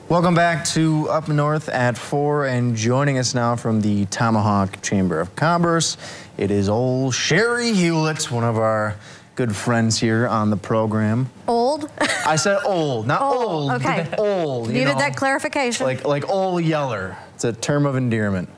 Welcome back to Up North at 4, and joining us now from the Tomahawk Chamber of Commerce, it is old Sherry Hulett, one of our good friends here on the program. Old? I said old, not old. Okay. Old. Needed that clarification. Like old yeller. It's a term of endearment.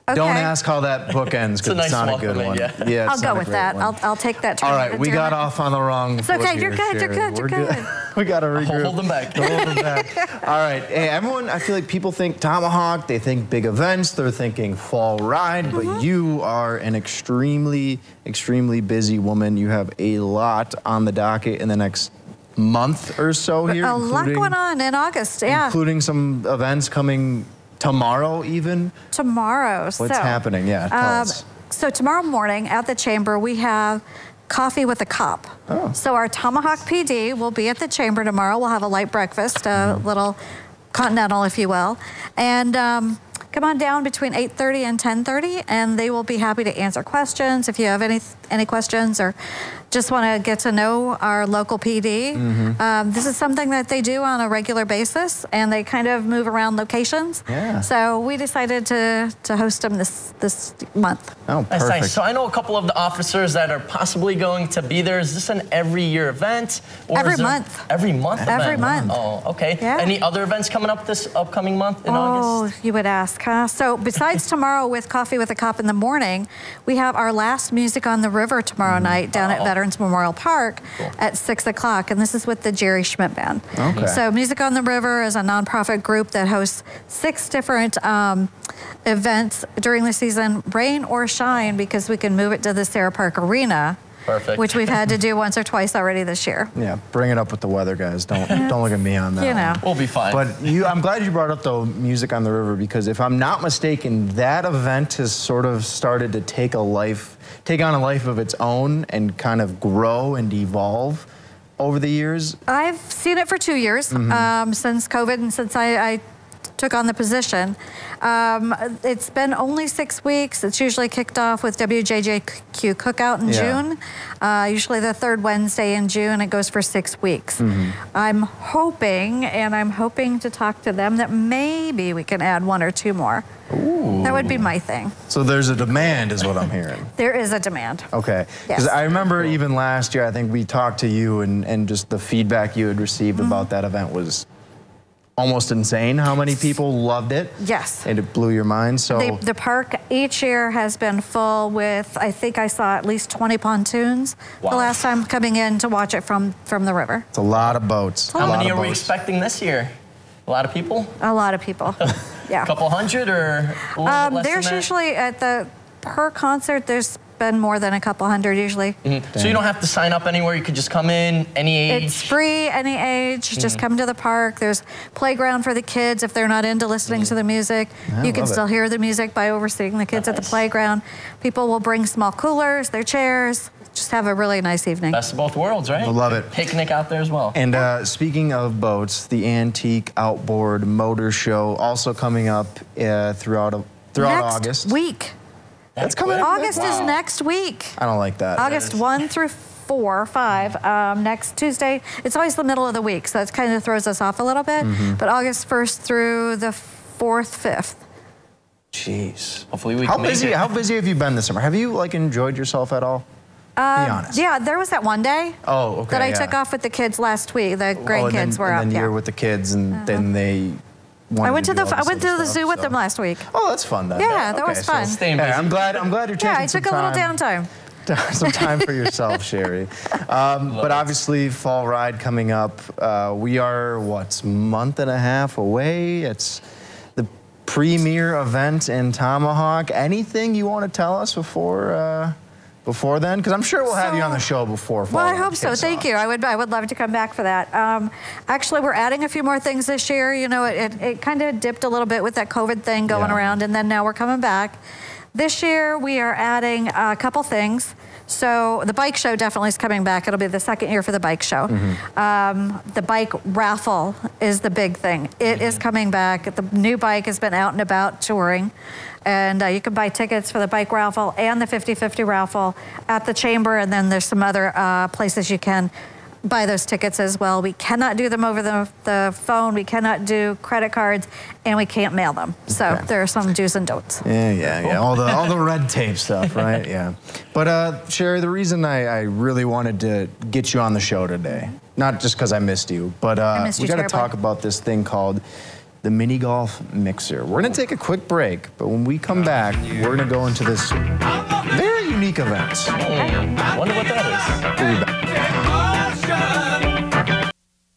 Okay. Don't ask how that book ends because it's not a good one. Yeah, I'll go with that. I'll take that term. All right, we got off on the wrong foot. It's okay. You're good. You're good. You're good. We got to regroup. Hold them back. Hold them back. All right. Hey, everyone, I feel like people think Tomahawk, they think big events, they're thinking fall ride, but you are an extremely, extremely busy woman. You have a lot on the docket in the next month or so here. A lot going on in August, yeah. Including some events coming tomorrow even? Tomorrow. What's happening? Yeah, tell us. So tomorrow morning at the Chamber, we have Coffee with a Cop. Oh. So our Tomahawk PD will be at the Chamber tomorrow. We'll have a light breakfast, a little continental, if you will. And come on down between 8:30 and 10:30, and they will be happy to answer questions. If you have any questions or just want to get to know our local PD. This is something that they do on a regular basis, and they kind of move around locations. Yeah. So we decided to host them this month. Oh, perfect. Nice. So I know a couple of the officers that are possibly going to be there. Is this an every year event? Or every month. Every month event? Every month. Oh, okay. Yeah. Any other events coming up this upcoming month in August? Oh, you would ask, huh? So besides tomorrow with Coffee with a Cop in the morning, we have our last Music on the River tomorrow night down at Veterans Memorial Park at 6 o'clock, and this is with the Jerry Schmidt Band. Okay. So Music on the River is a nonprofit group that hosts 6 different events during the season, rain or shine, because we can move it to the Sarah Park Arena. Perfect. Which we've had to do once or twice already this year. Yeah, bring it up with the weather, guys. Don't look at me on that. You know. We'll be fine. But I'm glad you brought up the Music on the River, because if I'm not mistaken, that event has sort of started to take on a life of its own and kind of grow and evolve over the years. I've seen it for 2 years since COVID and since I took on the position. It's been only 6 weeks. It's usually kicked off with WJJQ Cookout in June, usually the 3rd Wednesday in June. It goes for 6 weeks. I'm hoping to talk to them that maybe we can add 1 or 2 more. Ooh. That would be my thing. So there's a demand is what I'm hearing. There is a demand. Okay. Because I remember even last year, I think we talked to you and just the feedback you had received about that event was almost insane how many people loved it. Yes. And it blew your mind. So the park each year has been full with, I think I saw at least 20 pontoons the last time coming in to watch it from the river. It's a lot of boats. How many are we expecting this year? A lot of people? A lot of people. Yeah. A couple hundred or less there's than that? Usually per concert, there's been more than a couple hundred usually. So you don't have to sign up anywhere. You could just come in any age. It's free, any age. Just come to the park. There's playground for the kids if they're not into listening to the music. You can still hear the music by overseeing the kids at the playground. People will bring small coolers, their chairs. Just have a really nice evening. Best of both worlds, right? I love it. Picnic out there as well. And speaking of boats, the Antique Outboard Motor Show also coming up throughout August. Next week. That's coming up. August is next week. I don't like that. August 1 through 4, 5. Next Tuesday. It's always the middle of the week, so it kind of throws us off a little bit. But August 1st through the 4th, 5th. Jeez. Hopefully we can make it. How busy have you been this summer? Have you enjoyed yourself at all? Be honest. Yeah, there was that one day that I took off with the kids last week. The grandkids were up. And then you're with the kids, and then they. I went to the zoo with them last week. Oh, that's fun then. Yeah, that was fun. I'm glad you're taking some time. Yeah, I took a little downtime. Some time for yourself, Sherry. But obviously, fall ride coming up. We are month and a half away. It's the premier event in Tomahawk. Anything you want to tell us before then? Because I'm sure we'll have you on the show before fall. Well, I hope so. Thank you. I would love to come back for that. Actually, we're adding a few more things this year. You know, it kind of dipped a little bit with that COVID thing going around, and then now we're coming back. This year, we are adding a couple things. So the bike show definitely is coming back. It'll be the 2nd year for the bike show. The bike raffle is the big thing. It is coming back. The new bike has been out and about touring. And you can buy tickets for the bike raffle and the 50-50 raffle at the Chamber. And then there's some other places you can buy those tickets as well. We cannot do them over the phone. We cannot do credit cards, and we can't mail them. So there are some do's and don'ts. Yeah. All the red tape stuff, right? Yeah. But Sherry, the reason I really wanted to get you on the show today, not just because I missed you, but we got to talk about this thing called the mini golf mixer. We're gonna take a quick break, but when we come back, we're gonna go into this very unique event. I wonder what that We'll be back.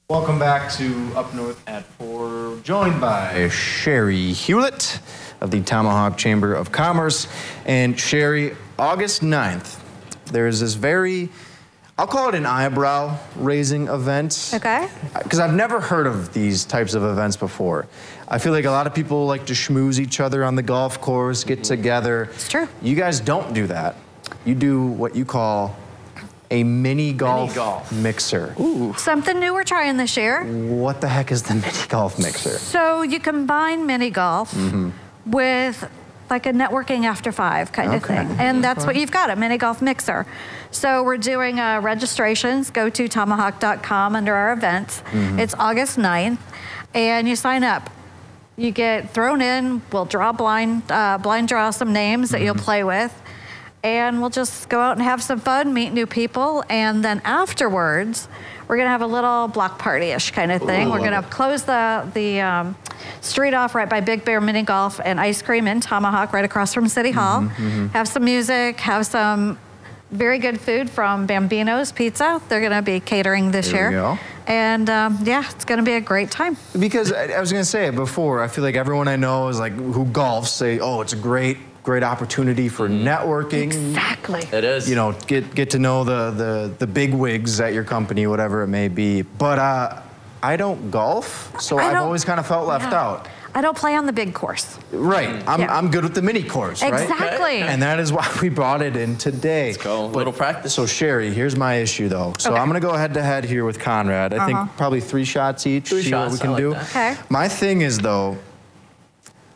Welcome back to Up North at 4, joined by Sherry Hulett of the Tomahawk Chamber of Commerce. And Sherry, August 9th, there's this very, I'll call it an eyebrow-raising event. Okay. Because I've never heard of these types of events before. I feel like a lot of people like to schmooze each other on the golf course, get together. It's true. You guys don't do that. You do what you call a mini golf mixer. Ooh. Something new we're trying this year. What the heck is the mini golf mixer? So you combine mini golf with like a networking after 5 kind of thing. And that's what you've got, a mini golf mixer. So we're doing registrations. Go to tomahawk.com under our events. It's August 9th, and you sign up. You get thrown in. We'll draw blind draw some names that you'll play with, and we'll just go out and have some fun, meet new people, and then afterwards, we're gonna have a little block party-ish kind of thing. We're gonna close the street off right by Big Bear Mini Golf and Ice Cream in Tomahawk, right across from City Hall. Have some music, have some very good food from Bambino's Pizza. They're gonna be catering this year. There we go. And yeah, it's gonna be a great time. Because I was gonna say it before, I feel like everyone I know is like, who golfs say, oh, it's a great opportunity for networking. Exactly. It is. You know, get to know the big wigs at your company, whatever it may be. But I don't golf, so I've always kind of felt left out. I don't play on the big course. Right. I'm good with the mini course, right? Exactly. And that is why we brought it in today. Let's go. Little practice. So Sherry, here's my issue though. So I'm gonna go head to head here with Conrad. I think probably 3 shots each. See what we can do. Okay. My thing is though,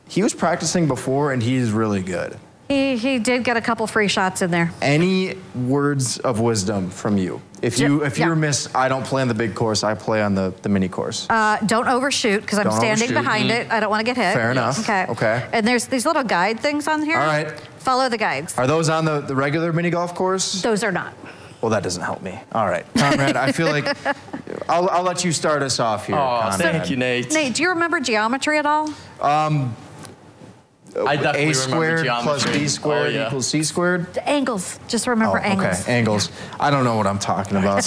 he was practicing before and he's really good. He did get a couple free shots in there. Any words of wisdom from you? If you're miss, I don't play on the big course, I play on the mini course. Don't overshoot, because I'm standing behind it. I don't want to get hit. Fair enough. Okay. And there's these little guide things on here. All right. Follow the guides. Are those on the regular mini golf course? Those are not. Well, that doesn't help me. All right, Conrad, I feel like I'll let you start us off here. Conrad. Thank you, Nate. Nate, do you remember geometry at all? I definitely A squared plus B squared equals C squared? The angles. Just remember angles. Okay, angles. I don't know what I'm talking about.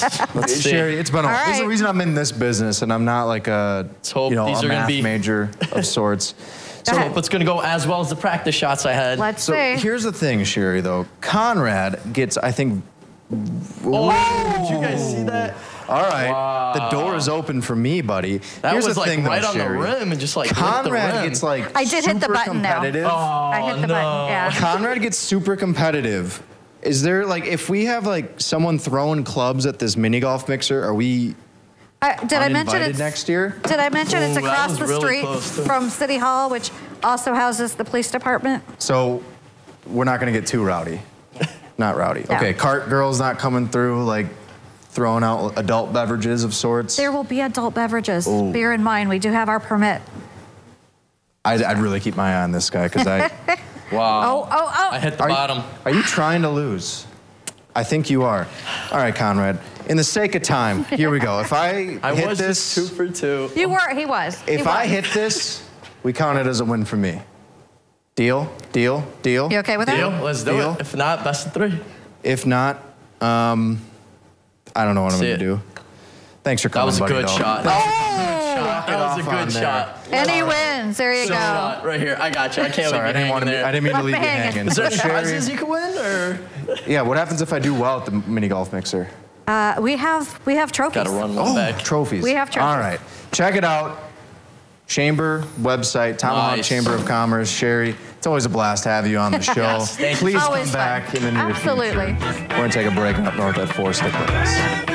Sherry, it's been a while. There's a reason I'm in this business and I'm not like a, a math major of sorts. So hope it's gonna go as well as the practice shots I had. Let's see. Here's the thing, Sherry, though. Conrad gets, I think, did you guys see that? All right, the door is open for me, buddy. Here's was the thing, right on the rim and just like Conrad gets like I did hit the button competitive. now. I hit the button, yeah. Conrad gets super competitive. Is there like, if we have like someone throwing clubs at this mini golf mixer, are we did I mention it's next year? Did I mention it's across the street from City Hall, which also houses the police department? So we're not gonna get too rowdy. Not rowdy. No. Okay, cart girls not coming through like throwing out adult beverages of sorts? There will be adult beverages. Ooh. Bear in mind, we do have our permit. I'd really keep my eye on this guy because I... Wow. Oh. I hit the bottom. Are you trying to lose? I think you are. All right, Conrad. In the sake of time, here we go. If I hit this... 2 for 2. You were, he was. If I hit this, we count it as a win for me. Deal? Deal? Deal? You okay with that? Deal? Let's do it. If not, best of 3. If not, I don't know what I'm going to do. Thanks for coming, buddy. That was a good shot. That was a good shot. And he wins. There you go. Right here. I got you. I can't Sorry, leave you hanging there. I didn't mean to leave you hanging. Is there prizes you can win, or? Yeah. What happens if I do well at the mini golf mixer? We have trophies. Got to run one back. Trophies. We have trophies. All right. Check it out. Chamber website, Tomahawk Chamber of Commerce. Sherry, it's always a blast to have you on the show. Yes, Please come back in the near future. Absolutely. We're going to take a break up north at 4. Stick with us.